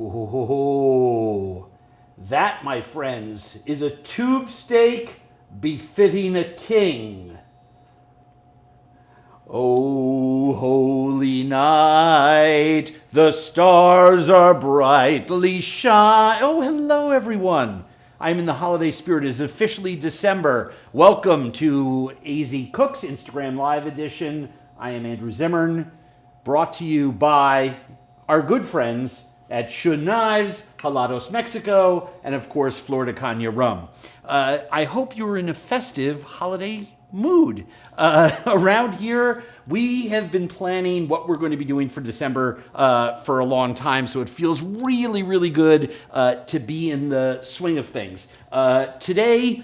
Oh, that, my friends, is a tube steak befitting a king. Oh, holy night, the stars are brightly shine. Oh, hello, everyone. I'm in the holiday spirit. It is officially December. Welcome to AZ Cooks Instagram Live Edition. I am Andrew Zimmern, brought to you by our good friends at Shun Knives, Jalados Mexico, and of course, Florida Caña Rum. I hope you're in a festive holiday mood. Around here, we have been planning what we're going to be doing for December for a long time, so it feels really, really good to be in the swing of things. Today,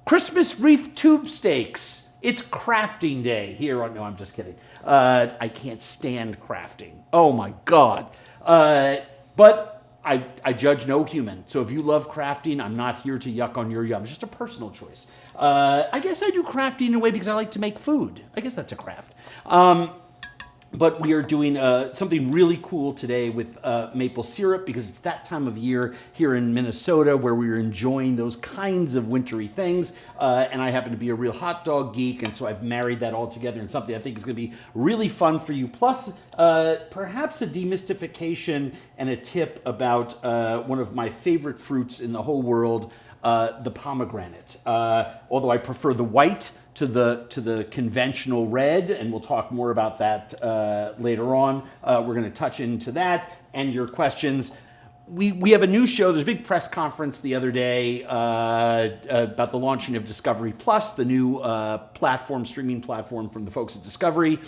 Christmas wreath tube steaks. It's crafting day here. No, I'm just kidding. I can't stand crafting. Oh my God. But I judge no human. So if you love crafting, I'm not here to yuck on your yum. It's just a personal choice. I guess I do crafting in a way because I like to make food. I guess that's a craft. But we are doing something really cool today with maple syrup because it's that time of year here in Minnesota where we're enjoying those kinds of wintry things. And I happen to be a real hot dog geek, and so I've married that all together in something I think is going to be really fun for you. Plus, perhaps a demystification and a tip about one of my favorite fruits in the whole world, the pomegranate. Although I prefer the white to the conventional red, and we'll talk more about that later on. We're going to touch into that and your questions. We have a new show. There's a big press conference the other day about the launching of Discovery Plus, the new streaming platform from the folks at Discovery.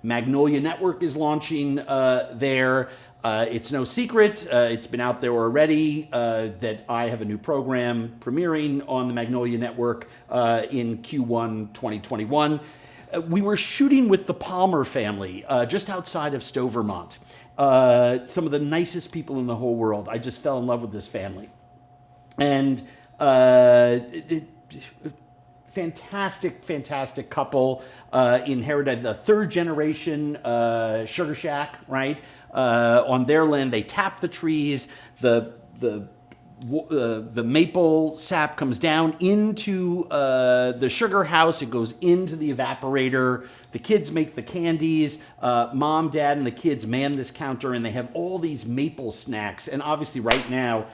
Magnolia Network is launching there. It's no secret, it's been out there already, that I have a new program premiering on the Magnolia Network in Q1 2021. We were shooting with the Palmer family just outside of Stowe, Vermont. Some of the nicest people in the whole world. I just fell in love with this family. And fantastic couple, inherited the third generation sugar shack, right? On their land, they tap the trees. The maple sap comes down into the sugar house. It goes into the evaporator. The kids make the candies. Mom, dad, and the kids man this counter, and they have all these maple snacks. And obviously right now,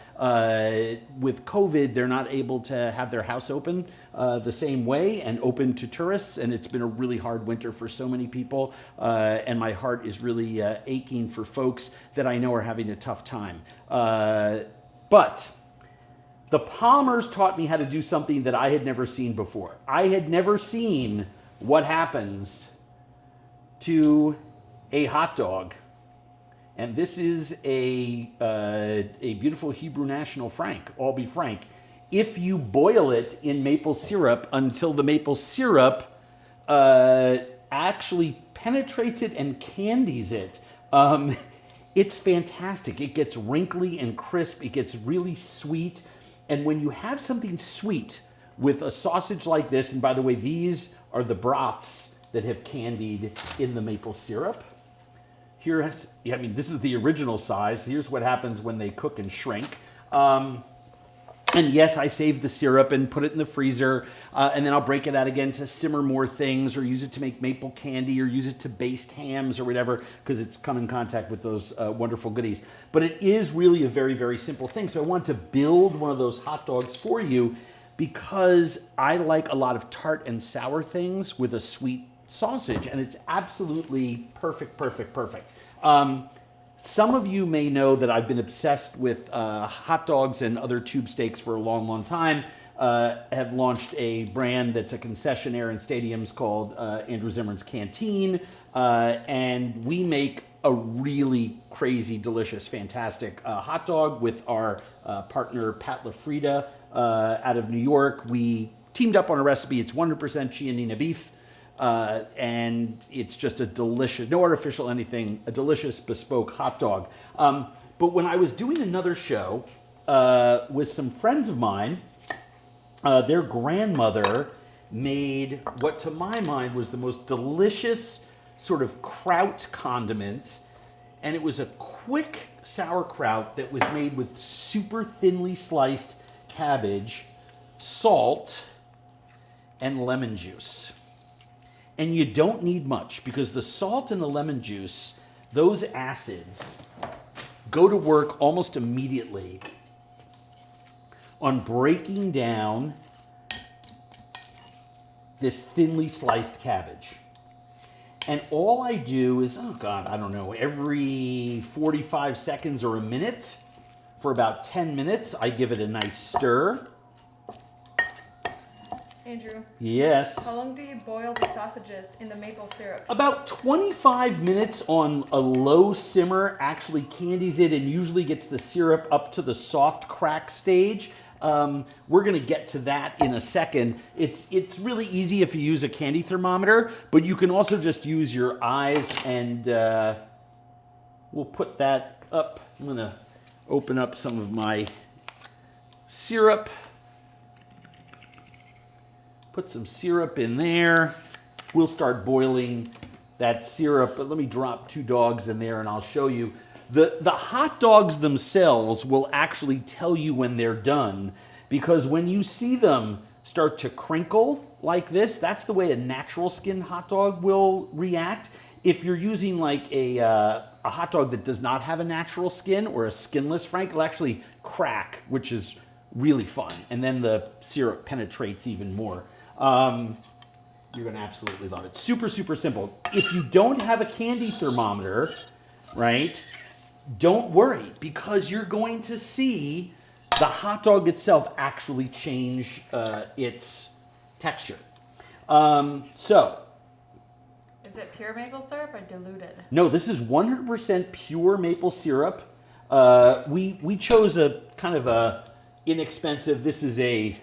with COVID, they're not able to have their house open the same way and open to tourists. And it's been a really hard winter for so many people. And my heart is really aching for folks that I know are having a tough time. But the Palmers taught me how to do something that I had never seen before. I had never seen what happens to a hot dog. And this is a beautiful Hebrew National Frank, I'll be frank. If you boil it in maple syrup until the maple syrup actually penetrates it and candies it, it's fantastic. It gets wrinkly and crisp. It gets really sweet. And when you have something sweet with a sausage like this, and by the way, these are the Brats that have candied in the maple syrup. This is the original size. Here's what happens when they cook and shrink. And yes, I save the syrup and put it in the freezer, and then I'll break it out again to simmer more things or use it to make maple candy or use it to baste hams or whatever, because it's come in contact with those wonderful goodies. But it is really a very, very simple thing. So I want to build one of those hot dogs for you because I like a lot of tart and sour things with a sweet sausage, and it's absolutely perfect. Some of you may know that I've been obsessed with hot dogs and other tube steaks for a long time. Have launched a brand that's a concessionaire in stadiums called Andrew Zimmern's Canteen. And we make a really crazy, delicious, fantastic hot dog with our partner, Pat LaFrida, out of New York. We teamed up on a recipe. It's 100% Chianina beef. And it's just a delicious, no artificial anything, a delicious bespoke hot dog. But when I was doing another show with some friends of mine, their grandmother made what to my mind was the most delicious sort of kraut condiment. And it was a quick sauerkraut that was made with super thinly sliced cabbage, salt, and lemon juice. And you don't need much because the salt and the lemon juice, those acids, go to work almost immediately on breaking down this thinly sliced cabbage. And all I do is, oh God, I don't know, every 45 seconds or a minute, for about 10 minutes, I give it a nice stir. Andrew. Yes. How long do you boil the sausages in the maple syrup? About 25 minutes on a low simmer actually candies it and usually gets the syrup up to the soft crack stage. We're going to get to that in a second. It's really easy if you use a candy thermometer, but you can also just use your eyes, and we'll put that up. I'm going to open up some of my syrup. Put some syrup in there. We'll start boiling that syrup, but let me drop 2 dogs in there and I'll show you. The hot dogs themselves will actually tell you when they're done, because when you see them start to crinkle like this, that's the way a natural skin hot dog will react. If you're using like a hot dog that does not have a natural skin or a skinless frank, it'll actually crack, which is really fun. And then the syrup penetrates even more. You're gonna absolutely love it. Super, super simple. If you don't have a candy thermometer, right, don't worry, because you're going to see the hot dog itself actually change its texture. So. Is it pure maple syrup or diluted? No, this is 100% pure maple syrup. We chose a kind of a inexpensive, this is a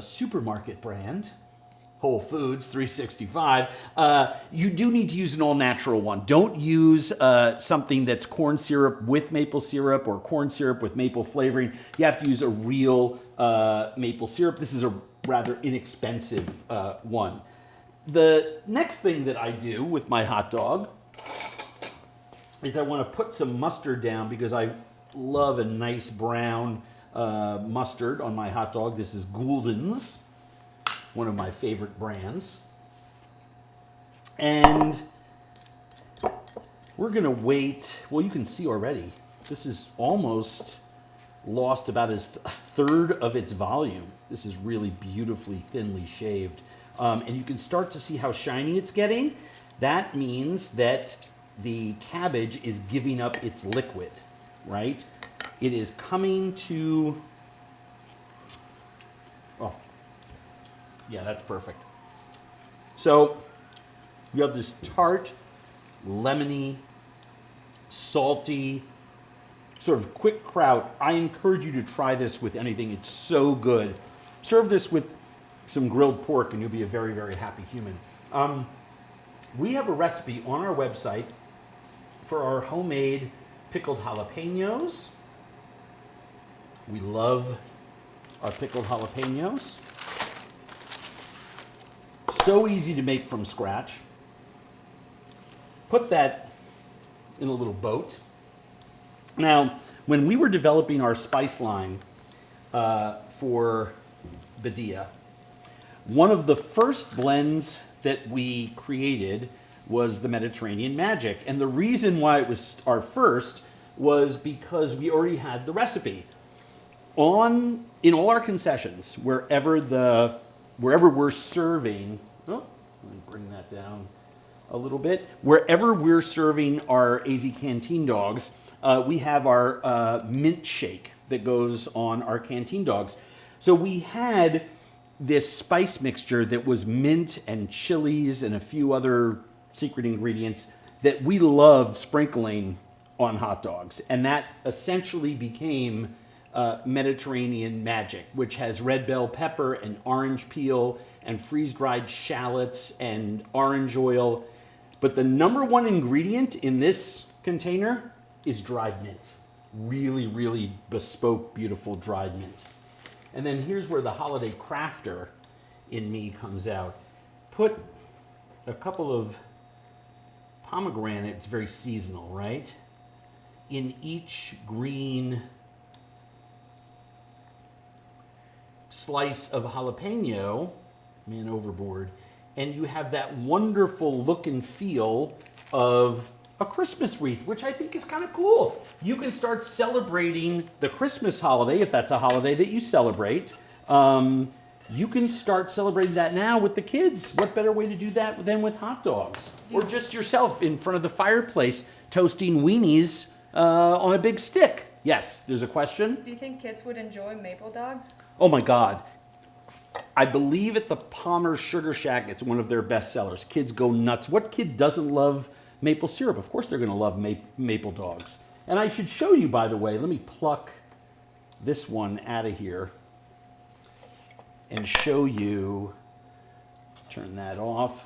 supermarket brand. Whole Foods 365. You do need to use an all-natural one. Don't use something that's corn syrup with maple syrup or corn syrup with maple flavoring. You have to use a real maple syrup. This is a rather inexpensive one. The next thing that I do with my hot dog is I want to put some mustard down because I love a nice brown mustard on my hot dog. This is Goulden's, one of my favorite brands. And we're gonna wait, well, you can see already, this is almost lost about a third of its volume. This is really beautifully thinly shaved. And you can start to see how shiny it's getting. That means that the cabbage is giving up its liquid, right? It is coming to, oh, yeah, that's perfect. So you have this tart, lemony, salty, sort of quick kraut. I encourage you to try this with anything. It's so good. Serve this with some grilled pork and you'll be a very, very happy human. We have a recipe on our website for our homemade pickled jalapenos. We love our pickled jalapenos. So easy to make from scratch. Put that in a little boat. Now, when we were developing our spice line for Badia, one of the first blends that we created was the Mediterranean Magic. And the reason why it was our first was because we already had the recipe. In all our concessions, wherever we're serving, oh, let me bring that down a little bit. Wherever we're serving our AZ Canteen dogs, we have our mint shake that goes on our canteen dogs. So we had this spice mixture that was mint and chilies and a few other secret ingredients that we loved sprinkling on hot dogs. And that essentially became Mediterranean Magic, which has red bell pepper and orange peel and freeze-dried shallots and orange oil. But the number one ingredient in this container is dried mint. Really, really bespoke, beautiful dried mint. And then here's where the holiday crafter in me comes out. Put a couple of pomegranate, it's very seasonal, right? in each green slice of jalapeno, man overboard, and you have that wonderful look and feel of a Christmas wreath, which I think is kind of cool. You can start celebrating the Christmas holiday, if that's a holiday that you celebrate. You can start celebrating that now with the kids. What better way to do that than with hot dogs? Or just yourself in front of the fireplace toasting weenies on a big stick. Yes, there's a question. Do you think kids would enjoy maple dogs? Oh my God. I believe at the Palmer Sugar Shack, it's one of their best sellers. Kids go nuts. What kid doesn't love maple syrup? Of course they're going to love maple dogs. And I should show you, by the way, let me pluck this one out of here and show you. Turn that off.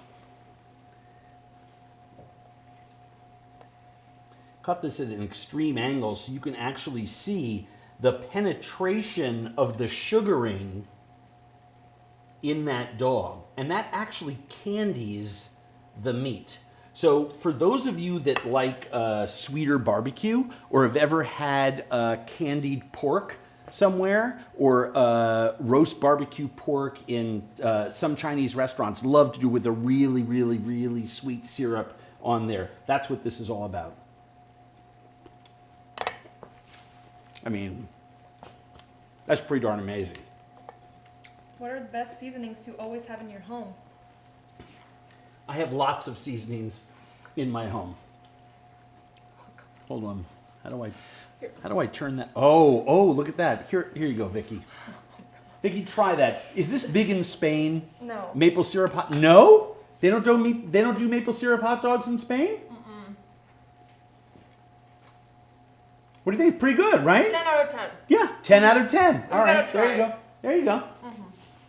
Cut this at an extreme angle so you can actually see the penetration of the sugaring in that dog. And that actually candies the meat. So for those of you that like sweeter barbecue or have ever had candied pork somewhere or roast barbecue pork in some Chinese restaurants, love to do with a really, really, really sweet syrup on there. That's what this is all about. I mean, that's pretty darn amazing. What are the best seasonings to always have in your home? I have lots of seasonings in my home. Hold on. How do I turn that? Oh, look at that. Here you go, Vicky. Vicky, try that. Is this big in Spain? No. Maple syrup hot? No? They don't do maple syrup hot dogs in Spain? Mm-mm. What do you think? Pretty good, right? 10 out of 10. Yeah, 10 out of 10. All right, gotta try there you it. go. There you go. Mm-hmm.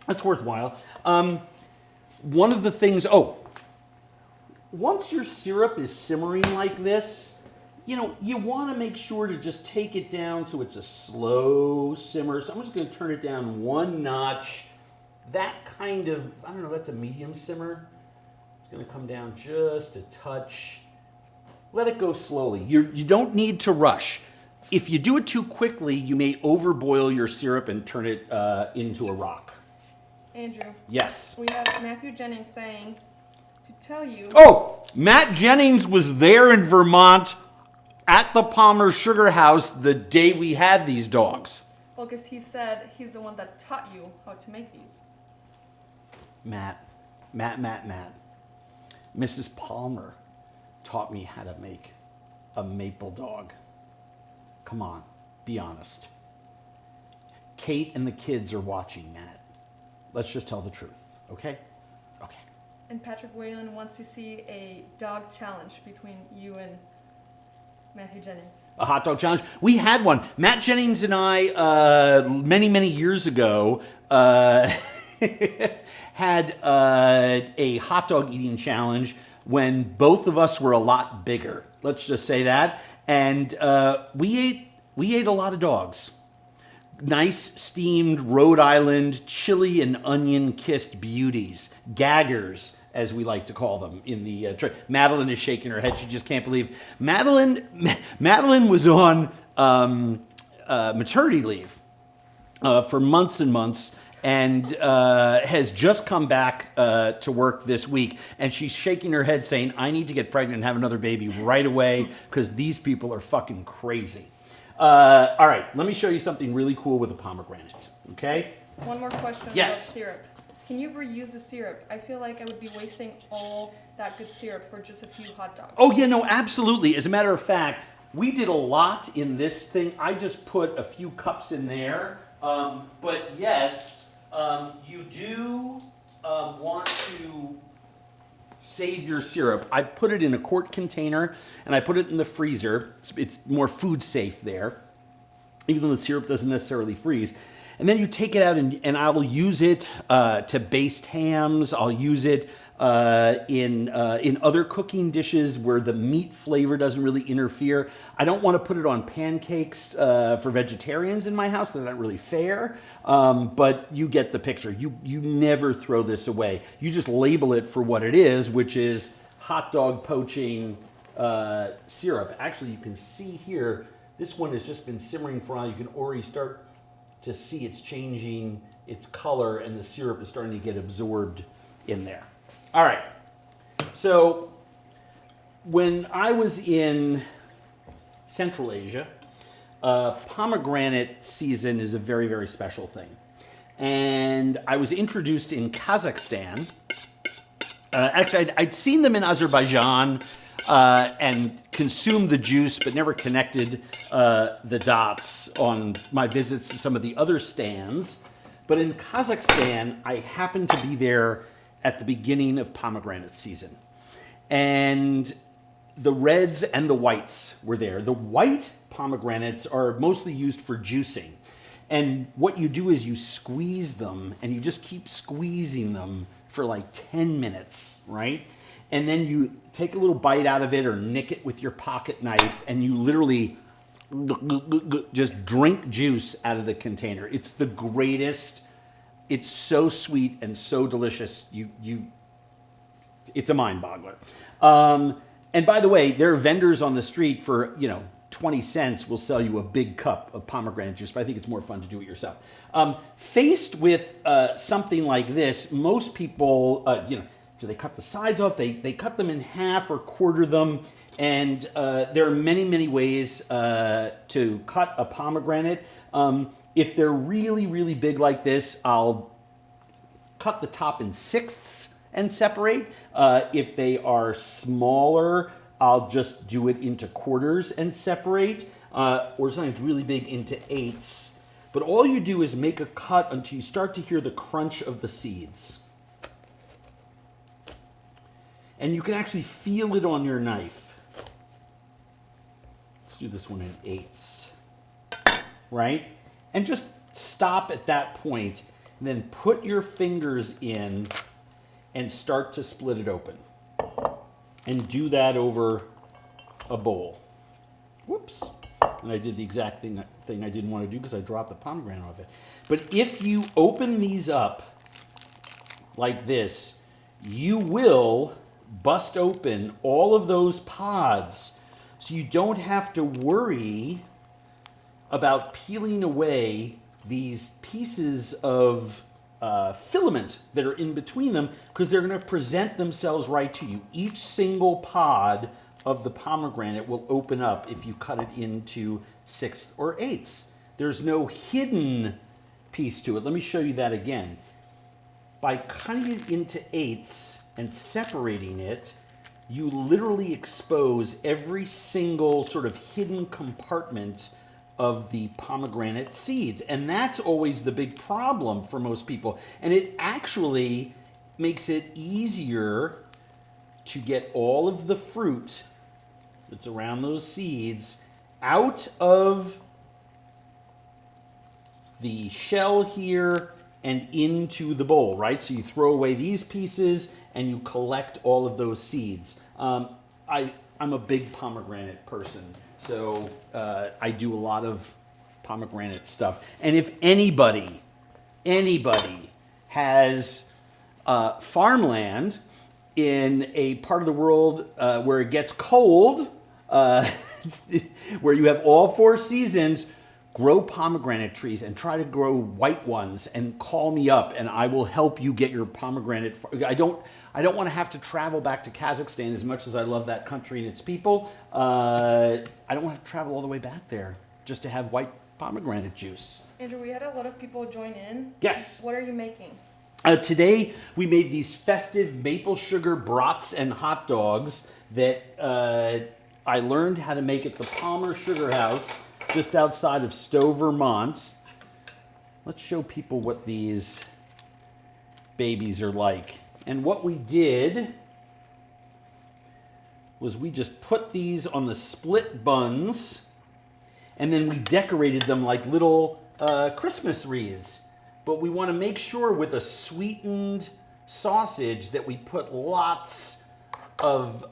That's worthwhile. One of the things, once your syrup is simmering like this, you want to make sure to just take it down so it's a slow simmer. So I'm just going to turn it down one notch. That kind of, I don't know, that's a medium simmer. It's going to come down just a touch. Let it go slowly. You don't need to rush. If you do it too quickly, you may overboil your syrup and turn it into a rock. Andrew. Yes. We have Matthew Jennings saying to tell you. Oh, Matt Jennings was there in Vermont at the Palmer Sugar House the day we had these dogs. Well, because he said he's the one that taught you how to make these. Matt. Mrs. Palmer taught me how to make a maple dog. Come on, be honest. Kate and the kids are watching, Matt. Let's just tell the truth, okay? Okay. And Patrick Whalen wants to see a dog challenge between you and Matthew Jennings. A hot dog challenge? We had one. Matt Jennings and I, many, many years ago, had a hot dog eating challenge when both of us were a lot bigger. Let's just say that. And we ate a lot of dogs. Nice steamed Rhode Island chili and onion kissed beauties, gaggers, as we like to call them in the Madeline is shaking her head. She just can't believe. Madeline was on maternity leave for months and months and has just come back to work this week. And she's shaking her head saying, I need to get pregnant and have another baby right away because these people are fucking crazy. All right, let me show you something really cool with a pomegranate, okay? One more question Yes. about syrup. Can you reuse the syrup? I feel like I would be wasting all that good syrup for just a few hot dogs. Oh, yeah, no, absolutely. As a matter of fact, we did a lot in this thing. I just put a few cups in there. But yes, you do want to save your syrup. I put it in a quart container and I put it in the freezer. It's more food safe there, even though the syrup doesn't necessarily freeze. And then you take it out and I'll use it to baste hams. I'll use it in other cooking dishes where the meat flavor doesn't really interfere. I don't want to put it on pancakes for vegetarians in my house. That's not really fair. But you get the picture. You never throw this away. You just label it for what it is, which is hot dog poaching syrup. Actually, you can see here, this one has just been simmering for a while. You can already start to see it's changing its color, and the syrup is starting to get absorbed in there. All right. So when I was in Central Asia, pomegranate season is a very, very special thing. And I was introduced in Kazakhstan. Actually, I'd seen them in Azerbaijan and consumed the juice, but never connected the dots on my visits to some of the other stands. But in Kazakhstan, I happened to be there at the beginning of pomegranate season. And the reds and the whites were there. The white pomegranates are mostly used for juicing. And what you do is you squeeze them, and you just keep squeezing them for like 10 minutes, right? And then you take a little bite out of it or nick it with your pocket knife, and you literally just drink juice out of the container. It's the greatest. It's so sweet and so delicious. It's a mind boggler. And by the way, there are vendors on the street for, 20 cents will sell you a big cup of pomegranate juice, but I think it's more fun to do it yourself. Faced with something like this, most people, do they cut the sides off? They cut them in half or quarter them. And there are many, many ways to cut a pomegranate. If they're really, really big like this, I'll cut the top in sixths and separate. If they are smaller, I'll just do it into quarters and separate, or sometimes really big into eighths. But all you do is make a cut until you start to hear the crunch of the seeds. And you can actually feel it on your knife. Let's do this one in eighths, right? And just stop at that point, and then put your fingers in and start to split it open. And do that over a bowl. Whoops. And I did the exact thing I didn't want to do because I dropped the pomegranate off it. But if you open these up like this, you will bust open all of those pods, so you don't have to worry about peeling away these pieces of filament that are in between them, because they're going to present themselves right to you. Each single pod of the pomegranate will open up if you cut it into sixths or eighths. There's no hidden piece to it. Let me show you that again. By cutting it into eighths and separating it, you literally expose every single sort of hidden compartment of the pomegranate seeds. And that's always the big problem for most people. And it actually makes it easier to get all of the fruit that's around those seeds out of the shell here and into the bowl, right? So you throw away these pieces and you collect all of those seeds. I'm a big pomegranate person. So I do a lot of pomegranate stuff. And if anybody has farmland in a part of the world where it gets cold, where you have all 4 seasons, grow pomegranate trees and try to grow white ones and call me up and I will help you get your pomegranate. I don't want to have to travel back to Kazakhstan as much as I love that country and its people. I don't want to travel all the way back there just to have white pomegranate juice. Andrew, we had a lot of people join in. Yes. What are you making? Today we made these festive maple sugar brats and hot dogs that I learned how to make at the Palmer Sugar House just outside of Stowe, Vermont. Let's show people what these babies are like. And what we did was we just put these on the split buns, and then we decorated them like little Christmas wreaths. But we want to make sure with a sweetened sausage that we put lots of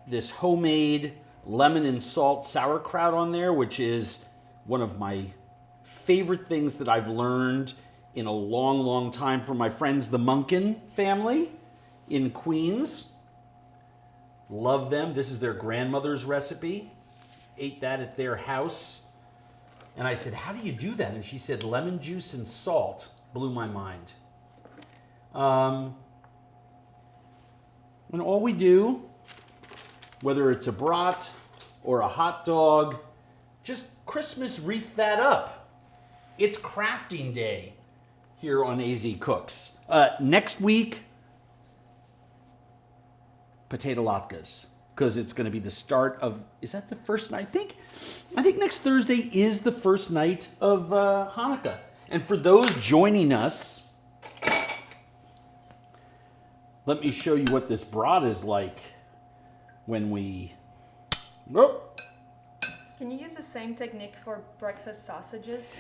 this homemade lemon and salt sauerkraut on there, which is one of my favorite things that I've learned in a long, long time from my friends, the Munkin family in Queens. Love them. This is their grandmother's recipe. Ate that at their house. And I said, how do you do that? And she said, lemon juice and salt. Blew my mind. And all we do, whether it's a brat or a hot dog, just Christmas wreath that up. It's crafting day here on AZ Cooks. Next week, potato latkes, because it's going to be the start of, is that the first night? I think next Thursday is the first night of Hanukkah. And for those joining us, let me show you what this brat is like when we... Oh. Can you use the same technique for breakfast sausages?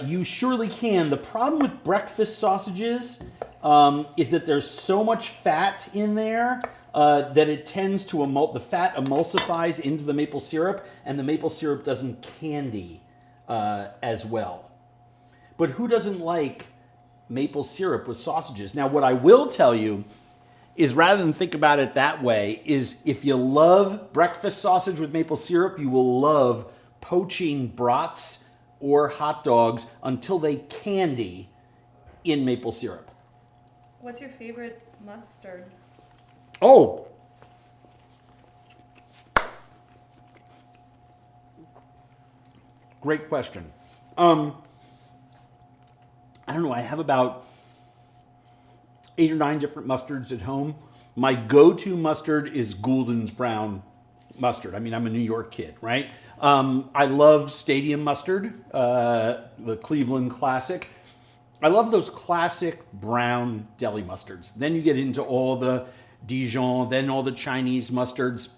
You surely can. The problem with breakfast sausages is that there's so much fat in there that it tends to the fat emulsifies into the maple syrup, and the maple syrup doesn't candy as well. But who doesn't like maple syrup with sausages? Now, what I will tell you is, rather than think about it that way, is if you love breakfast sausage with maple syrup, you will love poaching brats or hot dogs until they candy in maple syrup. What's your favorite mustard? Oh. Great question. I don't know, I have about 8 or 9 different mustards at home. My go-to mustard is Gulden's brown mustard. I mean, I'm a New York kid, right? I love Stadium mustard, the Cleveland classic. I love those classic brown deli mustards. Then you get into all the Dijon, then all the Chinese mustards.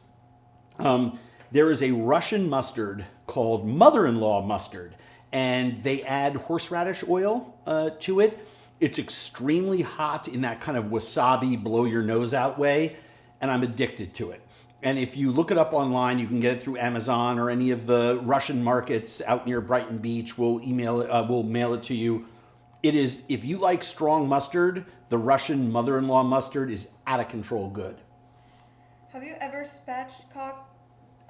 There is a Russian mustard called mother-in-law mustard, and they add horseradish oil to it. It's extremely hot in that kind of wasabi, blow your nose out way, and I'm addicted to it. And if you look it up online, you can get it through Amazon or any of the Russian markets out near Brighton Beach. We'll mail it to you. It is, if you like strong mustard, the Russian mother-in-law mustard is out of control good. Have you ever spatchcocked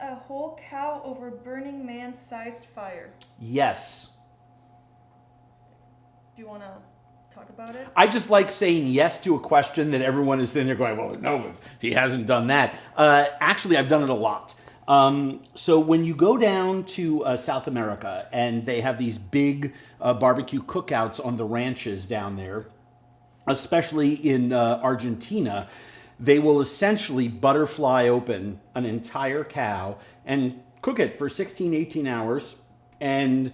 a whole cow over Burning Man-sized fire? Yes. Do you want to talk about it? I just like saying yes to a question that everyone is sitting there going, well, no, he hasn't done that. Actually, I've done it a lot. So when you go down to South America and they have these big barbecue cookouts on the ranches down there, especially in Argentina, they will essentially butterfly open an entire cow and cook it for 16, 18 hours. And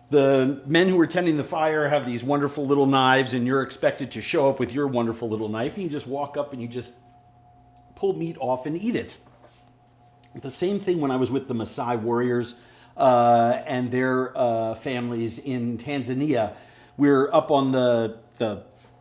the men who are tending the fire have these wonderful little knives, and you're expected to show up with your wonderful little knife, and you just walk up and you just pull meat off and eat it. The same thing when I was with the Maasai warriors and their families in Tanzania. We're up on the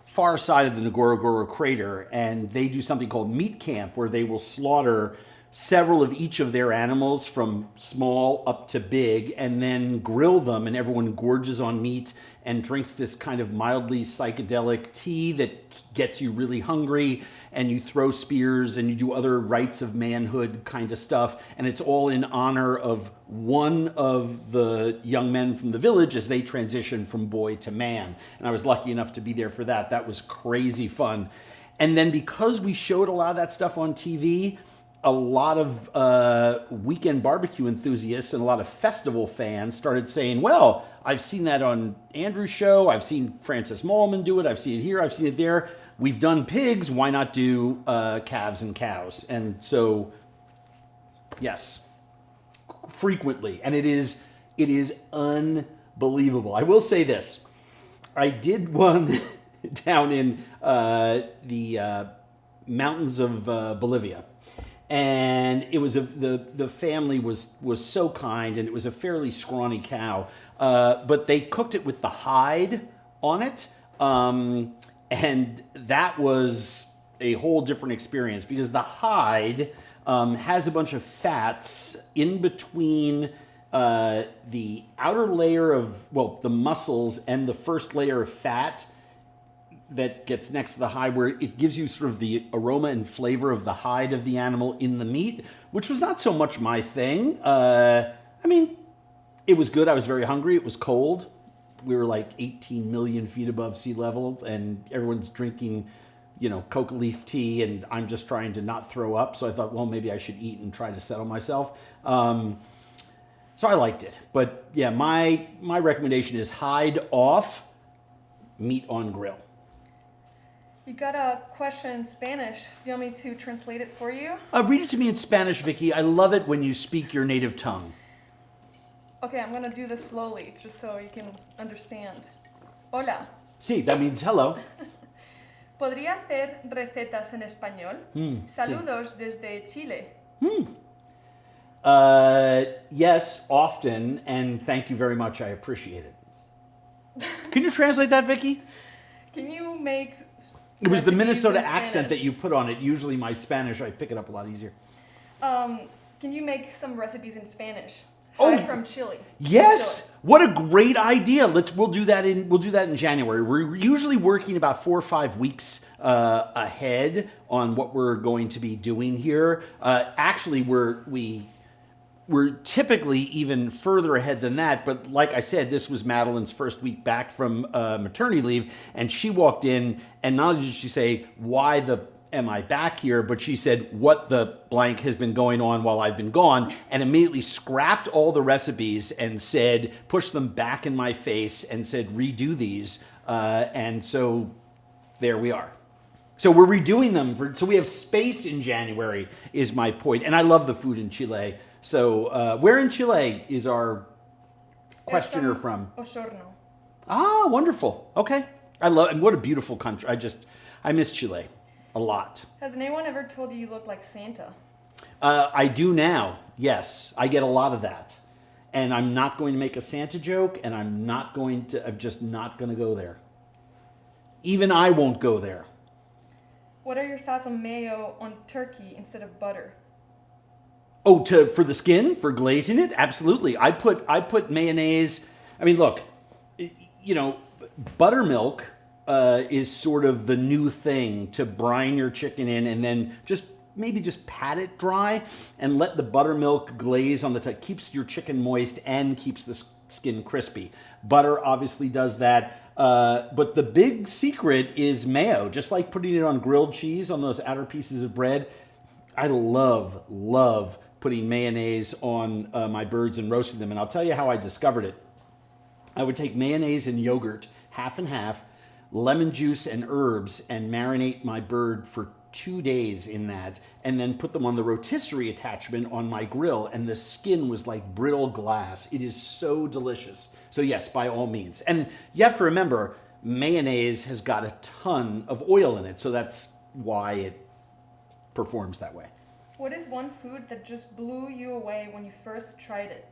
far side of the Ngorongoro crater, and they do something called meat camp, where they will slaughter several of each of their animals from small up to big and then grill them, and everyone gorges on meat and drinks this kind of mildly psychedelic tea that gets you really hungry, and you throw spears and you do other rites of manhood kind of stuff, and it's all in honor of one of the young men from the village as they transition from boy to man. And I was lucky enough to be there for that. That was crazy fun. And then because we showed a lot of that stuff on TV, a lot of weekend barbecue enthusiasts and a lot of festival fans started saying, well, I've seen that on Andrew's show. I've seen Francis Mallman do it. I've seen it here. I've seen it there. We've done pigs. Why not do calves and cows? And so, yes, frequently. And it is unbelievable. I will say this. I did one down in the mountains of Bolivia. And it was the family was so kind, and it was a fairly scrawny cow, but they cooked it with the hide on it, and that was a whole different experience, because the hide has a bunch of fats in between the outer layer of, well, the muscles and the first layer of fat. that gets next to the hide where it gives you sort of the aroma and flavor of the hide of the animal in the meat, which was not so much my thing. I mean, it was good. I was very hungry. It was cold. We were like 18 million feet above sea level, and everyone's drinking, coca leaf tea, and I'm just trying to not throw up. So I thought, well, maybe I should eat and try to settle myself. So I liked it. But yeah, my recommendation is hide off, meat on grill. You got a question in Spanish. Do you want me to translate it for you? Read it to me in Spanish, Vicky. I love it when you speak your native tongue. Okay, I'm gonna do this slowly, just so you can understand. Hola. Sí, that means hello. ¿Podría hacer recetas en español? Saludos desde Chile. Yes, often, and thank you very much. I appreciate it. Can you translate that, Vicky? Can you make... It was the recipes Minnesota in accent Spanish? that you put on it. Usually my Spanish, I pick it up a lot easier. Can you make some recipes in Spanish? Oh, Hi from Chile. Yes, Chile. what a great idea. We'll do that in January. We're usually working about 4 or 5 weeks ahead on what we're going to be doing here. Actually, we're typically even further ahead than that, but like I said, this was Madeline's first week back from maternity leave, and she walked in, and not only did she say, why am I back here, but she said, what the blank has been going on while I've been gone, and immediately scrapped all the recipes and said, pushed them back in my face and said, redo these, and so there we are. So we're redoing them, so we have space in January is my point, and I love the food in Chile. So where in Chile is our questioner from? Osorno. Ah, wonderful. Okay. And what a beautiful country. I miss Chile a lot. Has anyone ever told you look like Santa? I do now. Yes. I get a lot of that. And I'm not going to make a Santa joke, and I'm just not going to go there. Even I won't go there. What are your thoughts on mayo on turkey instead of butter? Oh, for the skin, for glazing it? Absolutely. I put mayonnaise. I mean, look, buttermilk is sort of the new thing to brine your chicken in, and then maybe just pat it dry and let the buttermilk glaze on the top. Keeps your chicken moist and keeps the skin crispy. Butter obviously does that. But the big secret is mayo. Just like putting it on grilled cheese on those outer pieces of bread. I love putting mayonnaise on my birds and roasting them. And I'll tell you how I discovered it. I would take mayonnaise and yogurt, half and half, lemon juice and herbs, and marinate my bird for 2 days in that, and then put them on the rotisserie attachment on my grill, and the skin was like brittle glass. It is so delicious. So yes, by all means. And you have to remember, mayonnaise has got a ton of oil in it, so that's why it performs that way. What is one food that just blew you away when you first tried it?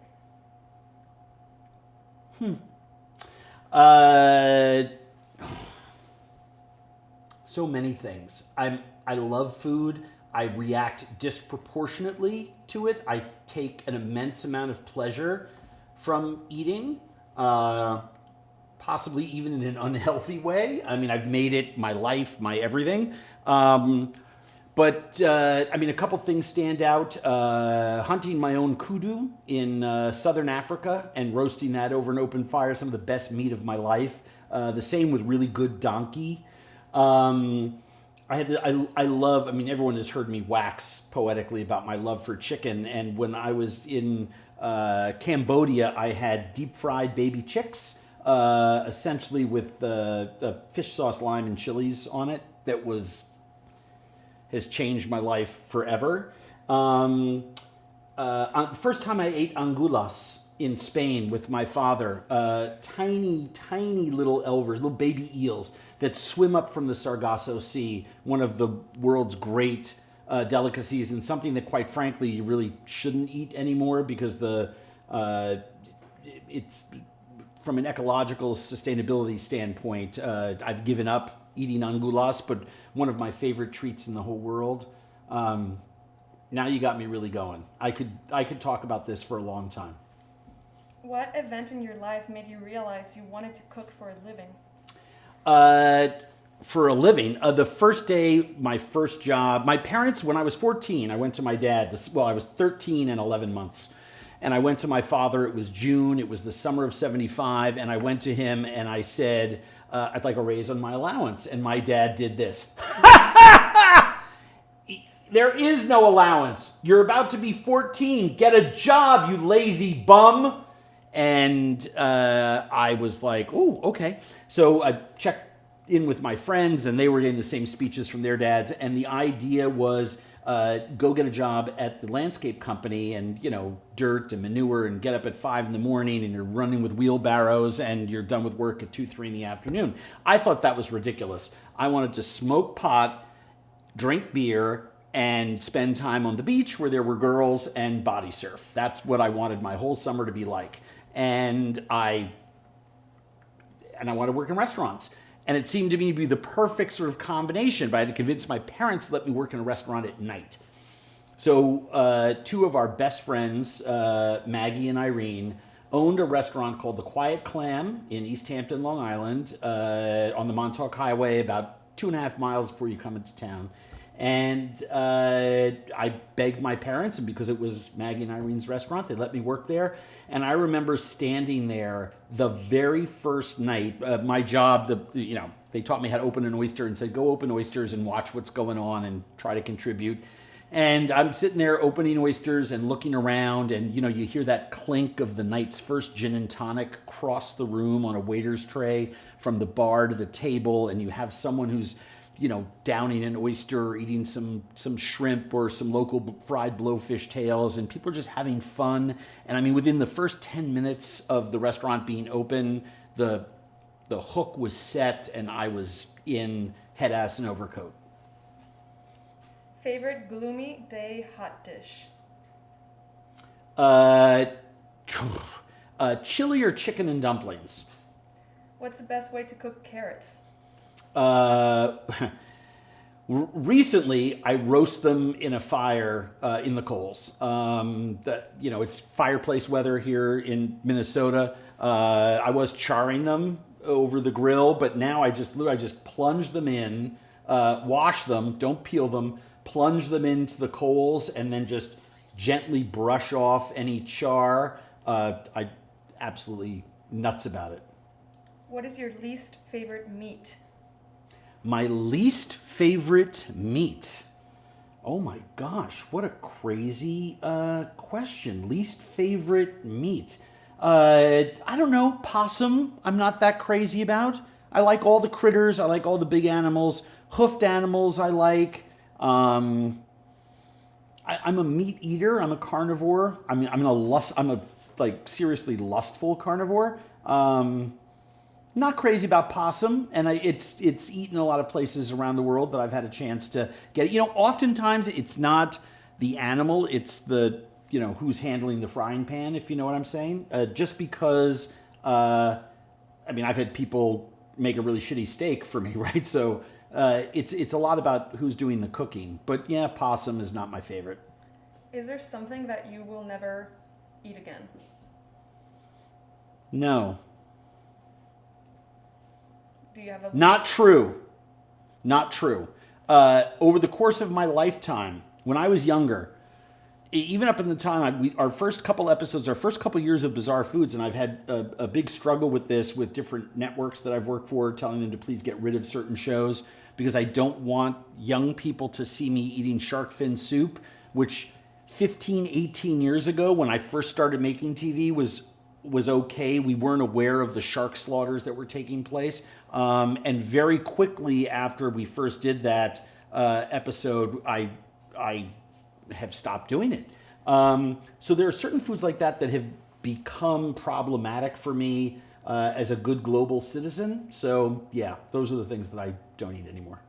So many things. I love food. I react disproportionately to it. I take an immense amount of pleasure from eating, possibly even in an unhealthy way. I mean, I've made it my life, my everything. But a couple things stand out. Hunting my own kudu in southern Africa and roasting that over an open fire, some of the best meat of my life. The same with really good donkey. Everyone has heard me wax poetically about my love for chicken. And when I was in Cambodia, I had deep fried baby chicks, essentially with fish sauce, lime, and chilies on it. That has changed my life forever. The first time I ate angulas in Spain with my father, tiny little elvers, little baby eels that swim up from the Sargasso Sea, one of the world's great delicacies, and something that, quite frankly, you really shouldn't eat anymore because it's from an ecological sustainability standpoint. I've given up eating angulas, but one of my favorite treats in the whole world. Now you got me really going. I could talk about this for a long time. What event in your life made you realize you wanted to cook for a living? for a living. The first day, my first job, my parents, when I was 14, I went to my dad. I was 13 and 11 months. And I went to my father. It was June. It was the summer of 75. And I went to him and I said, I'd like a raise on my allowance. And my dad did this. There is no allowance. You're about to be 14. Get a job, you lazy bum. And I was like, oh, okay. So I checked in with my friends, and they were getting the same speeches from their dads. And the idea was go get a job at the landscape company and, dirt and manure, and get up at 5 a.m, and you're running with wheelbarrows and you're done with work at 2, 3 p.m. I thought that was ridiculous. I wanted to smoke pot, drink beer, and spend time on the beach where there were girls and body surf. That's what I wanted my whole summer to be like. And I want to work in restaurants. And it seemed to me to be the perfect sort of combination, but I had to convince my parents to let me work in a restaurant at night. So 2 of our best friends, Maggie and Irene, owned a restaurant called The Quiet Clam in East Hampton, Long Island, on the Montauk Highway, about 2.5 miles before you come into town. And I begged my parents, and because it was Maggie and Irene's restaurant, they let me work there. And I remember standing there the very first night. My job, they taught me how to open an oyster and said, go open oysters and watch what's going on and try to contribute. And I'm sitting there opening oysters and looking around, and you hear that clink of the night's first gin and tonic cross the room on a waiter's tray from the bar to the table, and you have someone who's downing an oyster or eating some shrimp or some local fried blowfish tails, and people are just having fun. And I mean, within the first 10 minutes of the restaurant being open, the hook was set and I was in head, ass, and overcoat. Favorite gloomy day hot dish? Chili or chicken and dumplings. What's the best way to cook carrots? Recently, I roast them in a fire in the coals. It's fireplace weather here in Minnesota. I was charring them over the grill, but now I just plunge them in, wash them, don't peel them, plunge them into the coals, and then just gently brush off any char. I absolutely nuts about it. What is your least favorite meat? My least favorite meat. Oh my gosh, what a crazy question. Least favorite meat. I don't know, possum, I'm not that crazy about. I like all the critters, I like all the big animals. Hoofed animals I like. I'm a meat eater, I'm a carnivore. I'm a seriously lustful carnivore. Not crazy about possum, and it's eaten a lot of places around the world that I've had a chance to get. Oftentimes it's not the animal, it's the who's handling the frying pan, if you know what I'm saying. Just because, I've had people make a really shitty steak for me, right? So it's a lot about who's doing the cooking. But yeah, possum is not my favorite. Is there something that you will never eat again? No. Do you have a... Not true. Over the course of my lifetime, when I was younger, even up in the time, our first couple years of Bizarre Foods, and I've had a big struggle with this with different networks that I've worked for, telling them to please get rid of certain shows because I don't want young people to see me eating shark fin soup, which 15, 18 years ago when I first started making TV was okay. We weren't aware of the shark slaughters that were taking place. And very quickly after we first did that episode, I have stopped doing it. So there are certain foods like that have become problematic for me as a good global citizen. So yeah, those are the things that I don't eat anymore.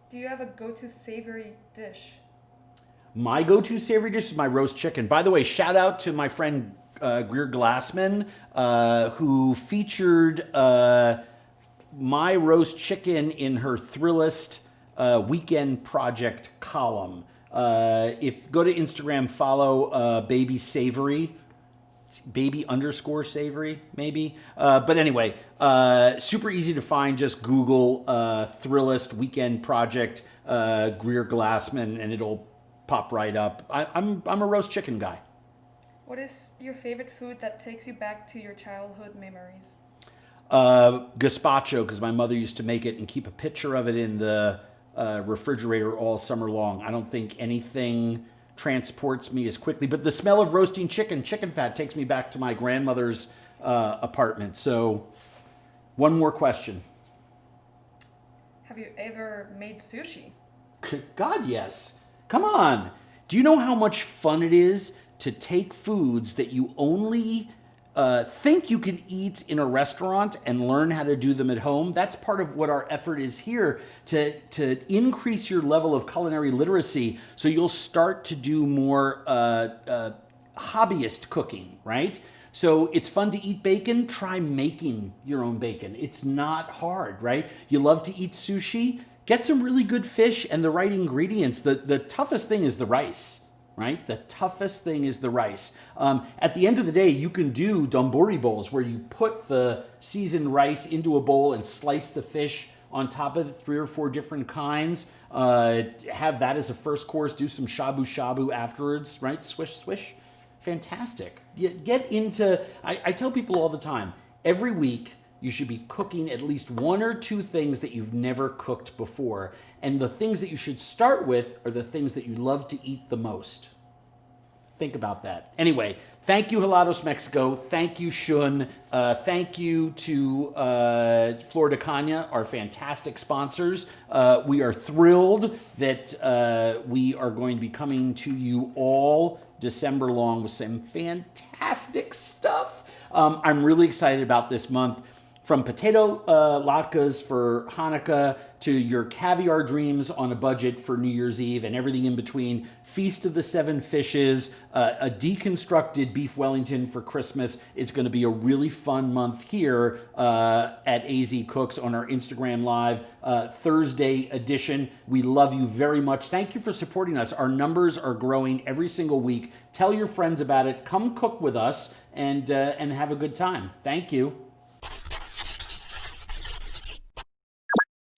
Do you have a go-to savory dish? My go-to savory dish is my roast chicken. By the way, shout out to my friend Greer Glassman, who featured my roast chicken in her Thrillist Weekend Project column. If go to Instagram, follow Baby Savory. baby underscore savory, maybe. But anyway, super easy to find. Just Google Thrillist Weekend Project Greer Glassman, and it'll pop right up. I'm a roast chicken guy. What is your favorite food that takes you back to your childhood memories? Gazpacho, because my mother used to make it and keep a picture of it in the refrigerator all summer long. I don't think anything transports me as quickly, but the smell of roasting chicken fat takes me back to my grandmother's apartment. So, one more question. Have you ever made sushi? God, yes. Come on. Do you know how much fun it is to take foods that you only think you can eat in a restaurant and learn how to do them at home? That's part of what our effort is here, to increase your level of culinary literacy so you'll start to do more hobbyist cooking, right? So it's fun to eat bacon. Try making your own bacon. It's not hard, right? You love to eat sushi? Get some really good fish and the right ingredients. The toughest thing is the rice, right? The toughest thing is the rice. At the end of the day, you can do donburi bowls where you put the seasoned rice into a bowl and slice the fish on top of it, 3 or 4 different kinds. Have that as a first course. Do some shabu shabu afterwards, right? Swish, swish. Fantastic. Get into, I tell people all the time, every week you should be cooking at least 1 or 2 things that you've never cooked before. And the things that you should start with are the things that you love to eat the most. Think about that. Anyway, thank you, Helados Mexico. Thank you, Shun. Thank you to Flor de Caña, our fantastic sponsors. We are thrilled that we are going to be coming to you all December long with some fantastic stuff. I'm really excited about this month. From potato latkes for Hanukkah to your caviar dreams on a budget for New Year's Eve and everything in between, Feast of the Seven Fishes, a deconstructed beef Wellington for Christmas. It's going to be a really fun month here at AZ Cooks on our Instagram Live Thursday edition. We love you very much. Thank you for supporting us. Our numbers are growing every single week. Tell your friends about it. Come cook with us and have a good time. Thank you.